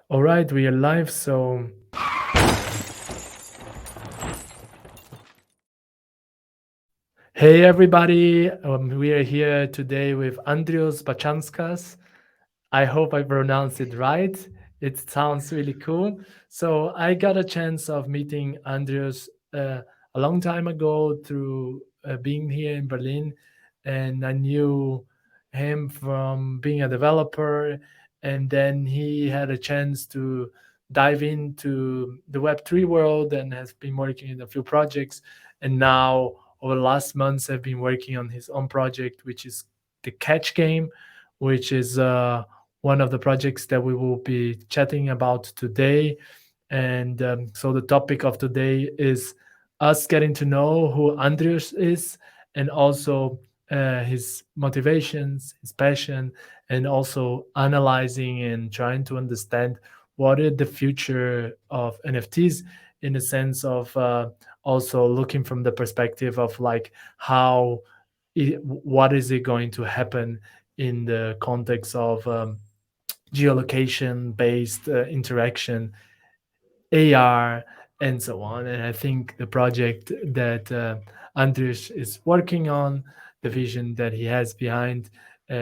All right, we are live. So, hey everybody, we are here today with Andrius Bachanskas. I hope I pronounced it right. It sounds really cool. So, I got a chance of meeting Andrius a long time ago through being here in Berlin, and I knew him from being a developer, and then he had a chance to dive into the Web3 world and has been working in a few projects. And now, over the last months, have been working on his own project, which is the Catch Game, which is one of the projects that we will be chatting about today. And so the topic of today is us getting to know who Andrius is, and also his motivations, his passion, and also analyzing and trying to understand what is the future of NFTs, in the sense of also looking from the perspective of like what is it going to happen in the context of geolocation based interaction, AR, and so on. And I think the project that Andres is working on, the vision that he has behind,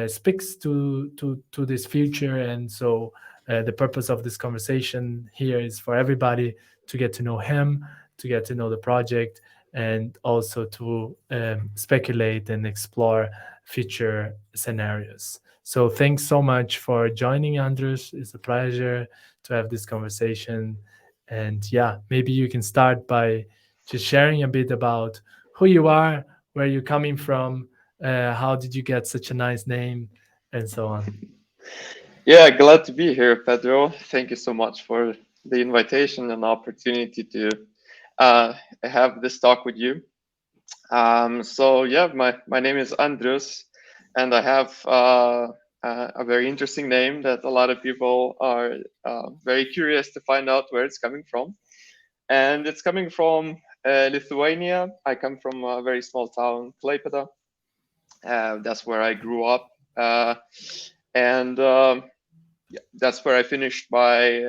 speaks to this future. And so the purpose of this conversation here is for everybody to get to know him, to get to know the project, and also to speculate and explore future scenarios. So thanks so much for joining, Andres. It's a pleasure to have this conversation. And yeah, maybe you can start by just sharing a bit about who you are, where you're coming from, how did you get such a nice name, and so on. Yeah, glad to be here, Pedro. Thank you so much for the invitation and opportunity to uh, have this talk with you. My name is Andrus, and I have a very interesting name that a lot of people are very curious to find out where it's coming from. And it's coming from Lithuania. I come from a very small town, Klaipėda. That's where I grew up. And that's where I finished my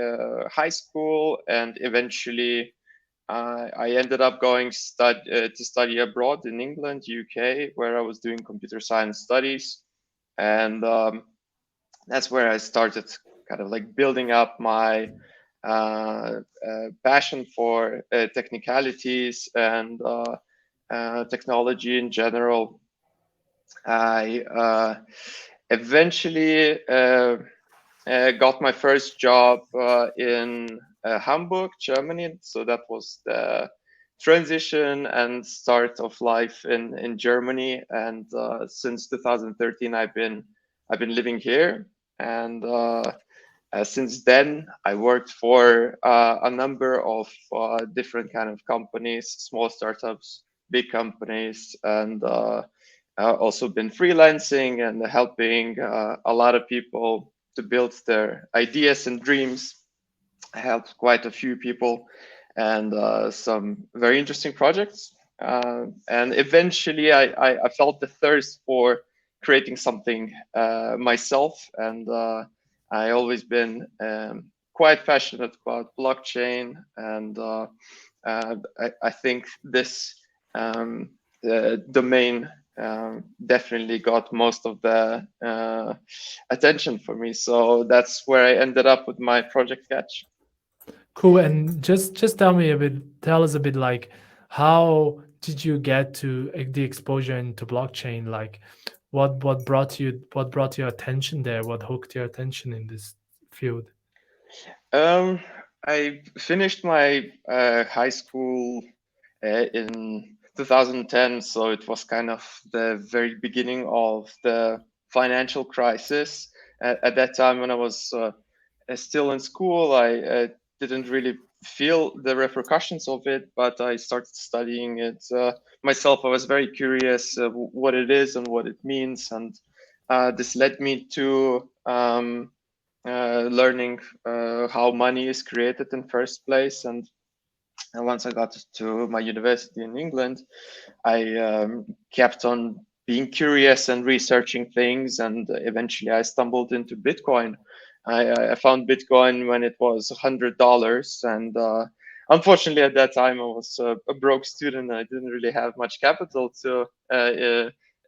high school, and eventually I ended up going to study abroad in England, UK, where I was doing computer science studies, and that's where I started kind of like building up my passion for technicalities and technology in general. I eventually got my first job in Hamburg, Germany. So that was the transition and start of life in Germany. And since 2013, I've been living here. And since then, I worked for a number of different kind of companies, small startups, big companies, and also been freelancing and helping a lot of people to build their ideas and dreams. I helped quite a few people and some very interesting projects. And eventually, I felt the thirst for creating something myself. And I always been quite passionate about blockchain. And I think this domain definitely got most of the attention for me. So that's where I ended up with my project Catch. Cool. And just tell us a bit like how did you get to the exposure into blockchain? Like what brought your attention there? What hooked your attention in this field? Um, I finished my high school in 2010, so it was kind of the very beginning of the financial crisis. At that time, when I was still in school, I didn't really feel the repercussions of it, but I started studying it myself. I was very curious what it is and what it means, and this led me to learning how money is created in first place. And once I got to my university in England, I kept on being curious and researching things, and eventually I stumbled into Bitcoin. I found Bitcoin when it was $100, and unfortunately at that time I was a broke student. I didn't really have much capital to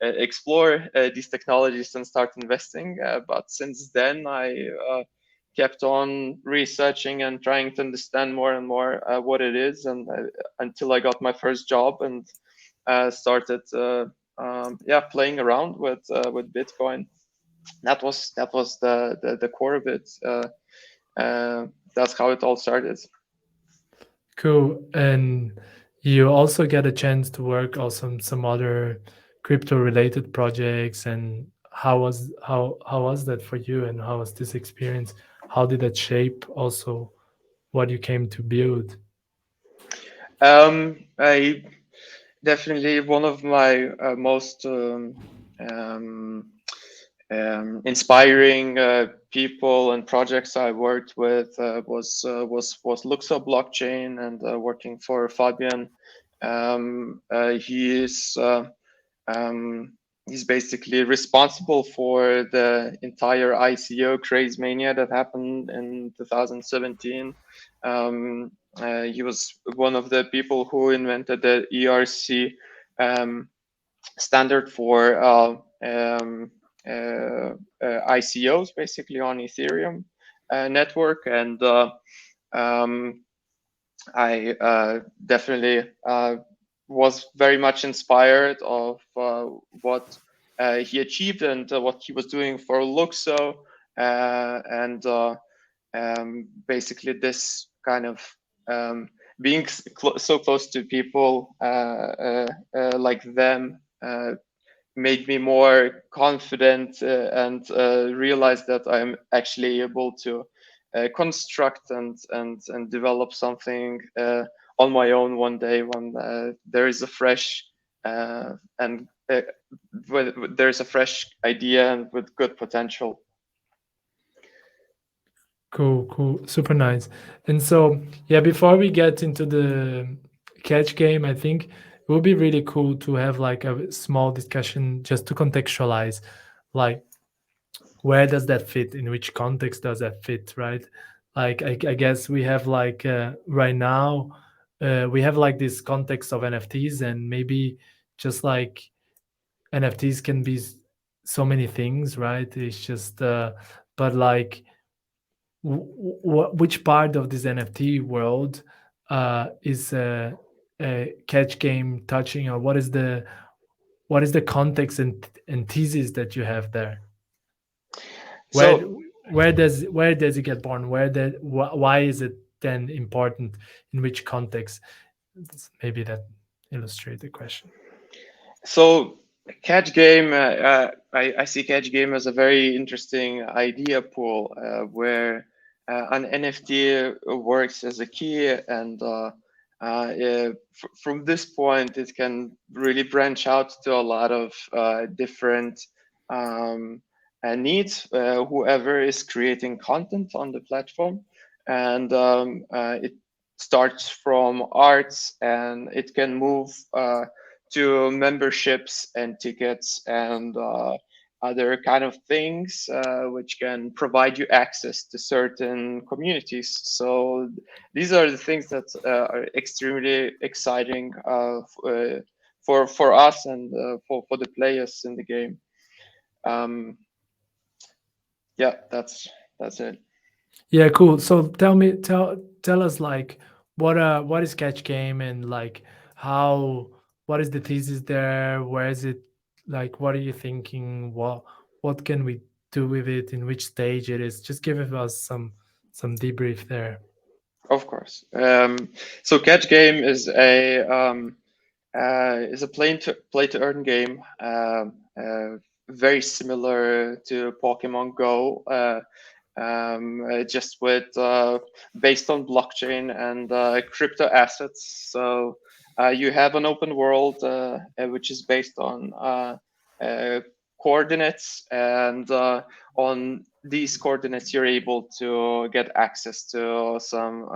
explore these technologies and start investing. But since then, I kept on researching and trying to understand more and more what it is, and until I got my first job and started yeah, playing around with Bitcoin. That was the core of it. That's how it all started. Cool. And you also get a chance to work on some other crypto related projects. And how was that for you? And how was this experience? How did that shape also what you came to build? I definitely one of my most um, inspiring people and projects I worked with was Luxor blockchain, and working for Fabian. He is um, he's basically responsible for the entire ICO craze mania that happened in 2017. He was one of the people who invented the ERC um, standard for ICOs, basically on Ethereum network, and um, I definitely was very much inspired of what he achieved and what he was doing for Luxo, and basically this kind of being so close to people like them made me more confident and realized that I'm actually able to construct and develop something on my own one day when there is a fresh and there's a fresh idea and with good potential. Cool, cool, super nice. And so, yeah, before we get into the catch game, I think it would be really cool to have like a small discussion just to contextualize, like where does that fit? In which context does that fit? Right? Like, I guess we have like right now, we have like this context of NFTs, and maybe just like NFTs can be so many things, right? It's just, but like which part of this NFT world is a catch game touching, or what is the context and thesis that you have there? Where So where does it get born? Why is it then important? In which context? Maybe that illustrate the question. So catch game, I see catch game as a very interesting idea pool where an NFT works as a key, and from this point, it can really branch out to a lot of different um, needs. Whoever is creating content on the platform, and it starts from arts, and it can move. To memberships and tickets and other kind of things which can provide you access to certain communities. So these are the things that are extremely exciting for us and for the players in the game. Um, yeah, that's it. Yeah, cool. So tell us like what is catch game, and like how what is the thesis there? Where is it, like what are you thinking? What can we do with it? In which stage it is? Just give us some debrief there. Of course. So catch game is a play to earn game, very similar to Pokemon Go, just with based on blockchain and crypto assets. So you have an open world which is based on uh, coordinates, and on these coordinates you're able to get access to some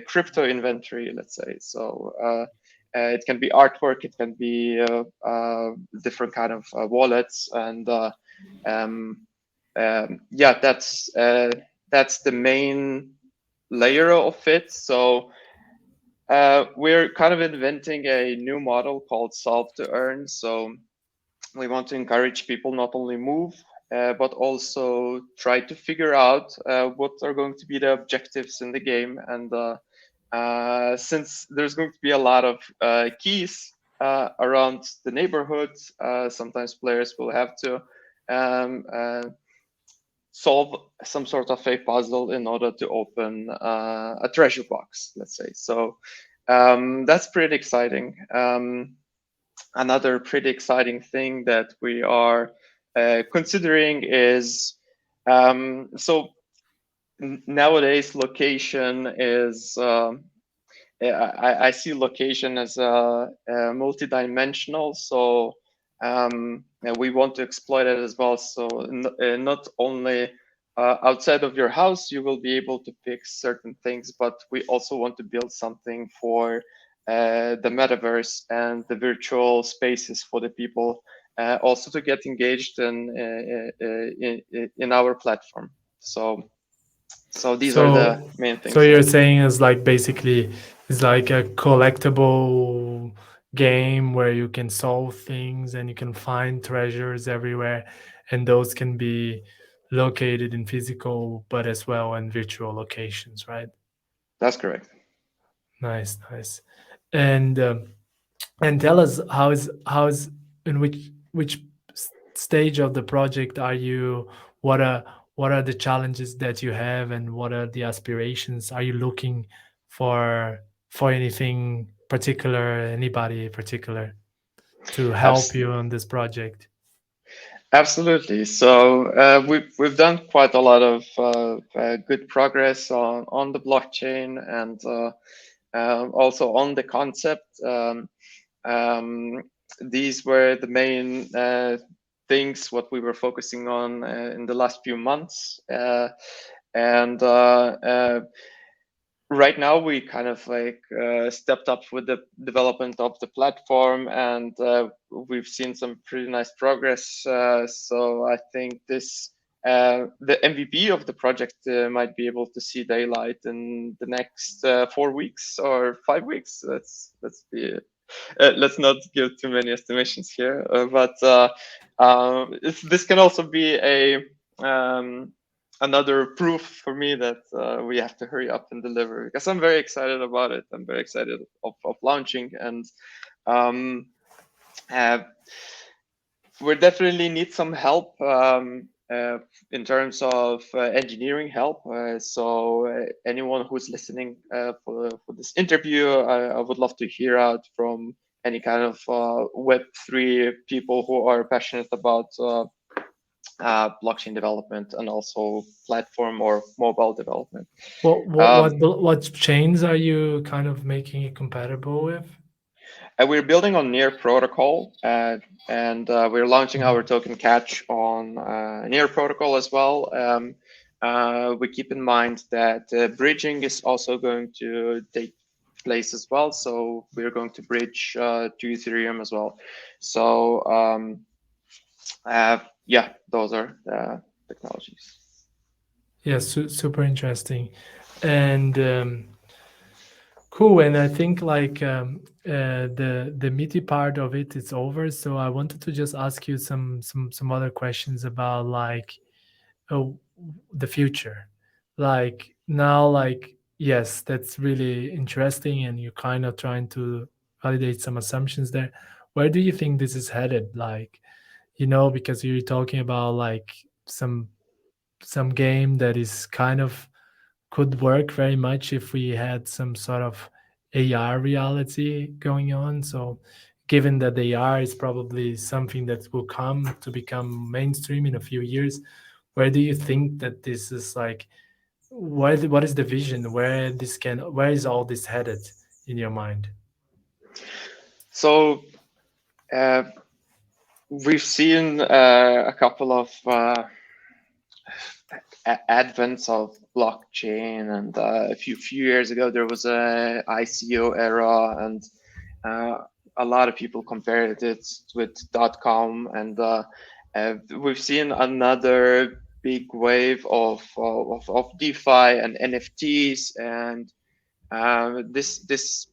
crypto inventory, let's say. So it can be artwork, it can be different kind of wallets, and um, yeah, that's the main layer of it. So we're kind of inventing a new model called solve to earn. So we want to encourage people not only move, but also try to figure out what are going to be the objectives in the game. And since there's going to be a lot of keys around the neighborhood, sometimes players will have to um, solve some sort of a puzzle in order to open a treasure box, let's say. So that's pretty exciting. Another pretty exciting thing that we are considering is nowadays location is I see location as multi-dimensional, so we want to exploit it as well. So not only outside of your house you will be able to pick certain things, but we also want to build something for the metaverse and the virtual spaces for the people, also to get engaged in our platform. So these are the So, main so things. you're Yeah, saying is like basically it's like a collectible game where you can solve things and you can find treasures everywhere, and those can be located in physical but as well in virtual locations, right? that's correct. Nice, nice. And and tell us how is in which stage of the project are you? What are what are the challenges that you have, and what are the aspirations? Are you looking for anything particular, anybody particular to help Abs- you on this project? Absolutely. So we've done quite a lot of good progress on the blockchain, and also on the concept. Um, these were the main things what we were focusing on in the last few months, and right now we kind of like stepped up with the development of the platform, and we've seen some pretty nice progress. So I think this the MVP of the project might be able to see daylight in the next 4 weeks or 5 weeks. Let's not give too many estimations here, but this can also be a um, another proof for me that we have to hurry up and deliver, because I'm very excited about it. I'm very excited of launching, and um, uh, we definitely need some help in terms of engineering help. So anyone who's listening for this interview, I would love to hear out from any kind of Web3 people who are passionate about blockchain development and also platform or mobile development. Um, What chains are you kind of making it compatible with? we're building on Near protocol, and we're launching Mhm. our token catch on Near protocol as well. We keep in mind that bridging is also going to take place as well. So we're going to bridge to Ethereum as well. So yeah, those are the technologies. Yeah, super interesting. And cool. And I think like the meaty part of it is over. So I wanted to just ask you some other questions about like oh, the future. Like now, like yes, that's really interesting, and you're kind of trying to validate some assumptions there. Where do you think this is headed? Like, because you're talking about like some game that is kind of could work very much if we had some sort of AR reality going on. So, given that AR is probably something that will come to become mainstream in a few years, where do you think that this is like? What is the vision? Where is all this headed in your mind? So uh, we've seen a couple of advents of blockchain, and a few years ago there was a ICO era, and uh, a lot of people compared it with .com, and we've seen another big wave of DeFi and NFTs, and this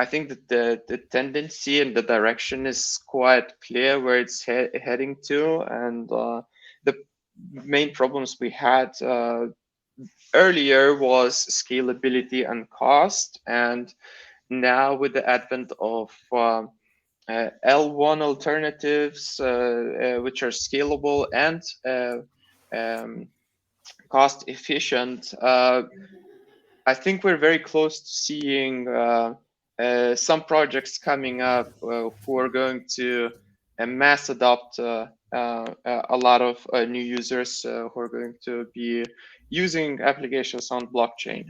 I think that the tendency and the direction is quite clear where it's heading to, and the main problems we had earlier was scalability and cost, and now with the advent of L1 alternatives, which are scalable and um, cost efficient, I think we're very close to seeing some projects coming up who are going to mass adopt a lot of new users who are going to be using applications on blockchain.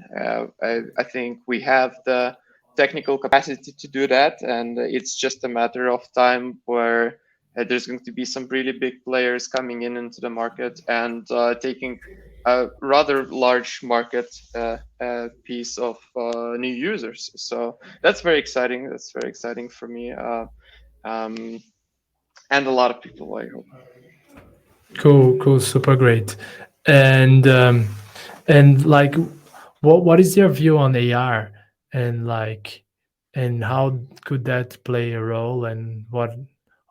I think we have the technical capacity to do that, and it's just a matter of time where there's going to be some really big players coming in into the market and taking a rather large market piece of new users. So that's very exciting. That's very exciting for me, um, and a lot of people, I hope. Cool, cool, super great. And like, what is your view on AR, and like, and how could that play a role, and what,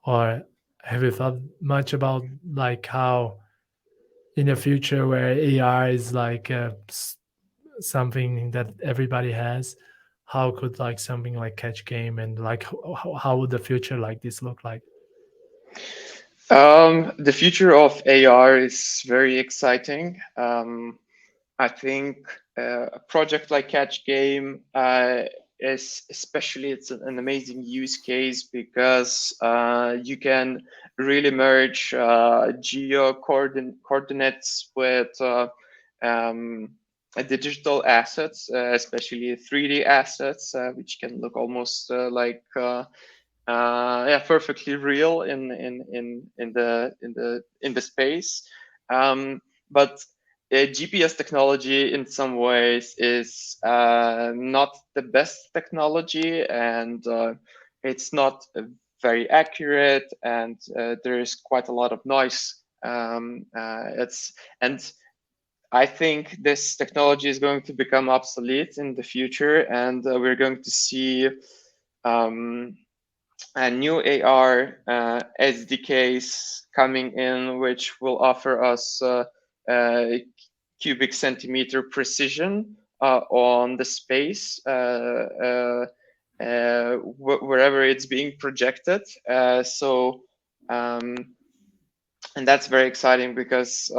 or have you thought much about like how in a future where AR is like something that everybody has, how could like something like catch game, and like how would the future like this look like? The future of AR is very exciting. I think a project like Catch Game is especially it's an amazing use case because you can really merge geo coordinates with um, digital assets, especially 3D assets, which can look almost like yeah, perfectly real in the space. But GPS technology, in some ways, is not the best technology, and it's not very accurate, and there is quite a lot of noise. It's and I think this technology is going to become obsolete in the future, and we're going to see um, new AR SDKs coming in, which will offer us cubic centimeter precision on the space wherever it's being projected. Um, and that's very exciting because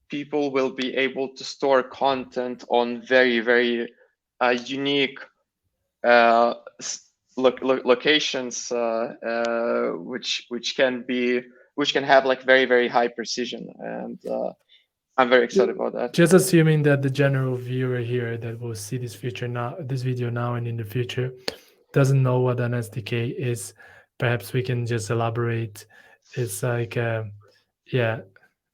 people will be able to store content on very unique uh, locations, which can have like very high precision, and I'm very excited about that. Just assuming that the general viewer here that will see this future now, this video now and in the future, doesn't know what an SDK is, perhaps we can just elaborate. It's like, yeah,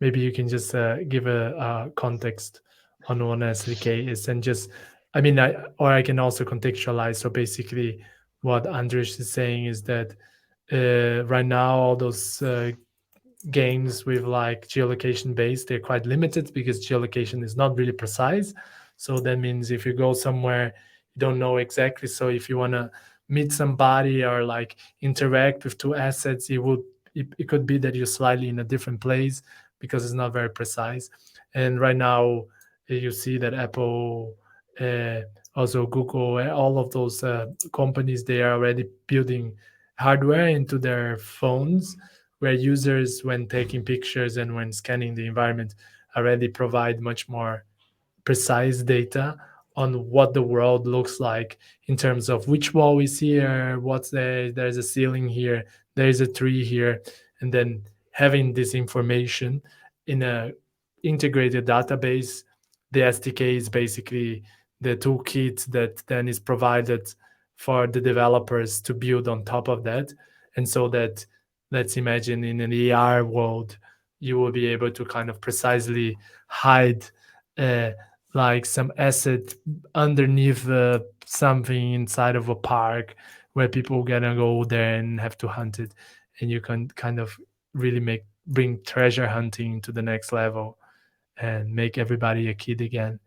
maybe you can just give a context on what an SDK is, and just, I mean, or I can also contextualize. So basically, what Andres is saying is that right now all those games with like geolocation based, they're quite limited because geolocation is not really precise. So that means if you go somewhere you don't know exactly, so if you want to meet somebody or like interact with two assets, it could be that you're slightly in a different place because it's not very precise. And right now you see that Apple, uh, also Google, all of those companies, they are already building hardware into their phones where users, when taking pictures and when scanning the environment, already provide much more precise data on what the world looks like in terms of which wall is here, what's there, there's a ceiling here, there's a tree here, and then having this information in a integrated database. The SDK is basically the toolkit that then is provided for the developers to build on top of that. And so that, let's imagine in an AR world, you will be able to kind of precisely hide uh, like some asset underneath something inside of a park where people gonna go there and have to hunt it, and you can kind of really make bring treasure hunting to the next level and make everybody a kid again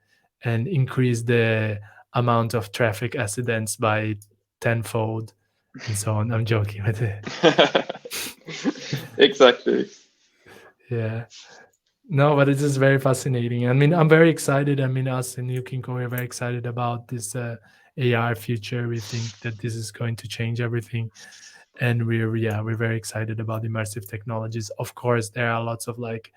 and increase the amount of traffic accidents by tenfold and so on. I'm joking with it. Exactly. Yeah. No, but it's just very fascinating. I mean, I'm very excited. I mean, us in Newkinco, we're very excited about this AR future. We think that this is going to change everything, and we're very excited about immersive technologies. Of course, there are lots of like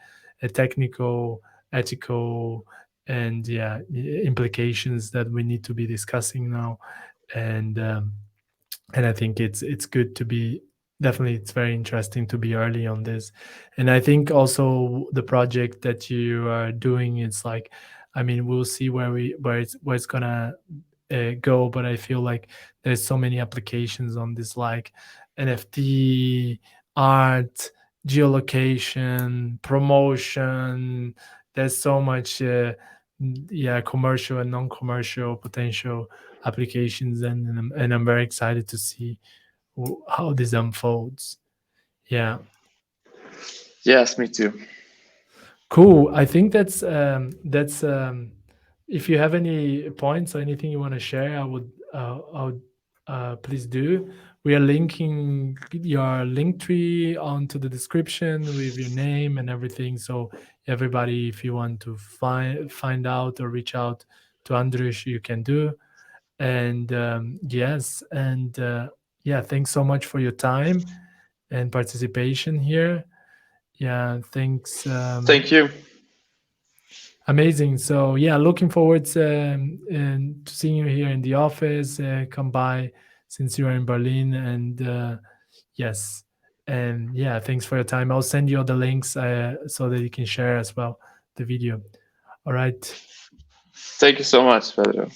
technical, ethical, and implications that we need to be discussing now, and I think it's good to be definitely it's very interesting to be early on this. And I think also the project that you are doing is like, I mean, we'll see where it's gonna go, but I feel like there's so many applications on this, like NFT, art, geolocation, promotion. There's so much commercial and non-commercial potential applications, and I'm very excited to see how this unfolds. Yeah, Yes, me too. cool. I think that's if you have any points or anything you want to share, I would please do. We are linking your link tree onto the description with your name and everything. So everybody, if you want to find out or reach out to Andrus, you can do. And yes, and yeah, thanks so much for your time and participation here. Yeah, thanks. Thank you. Amazing. So yeah, looking forward and to seeing you here in the office. Come by since you are in Berlin, and yes, and yeah, thanks for your time. I'll send you all the links so that you can share as well the video. All right. Thank you so much, Pedro.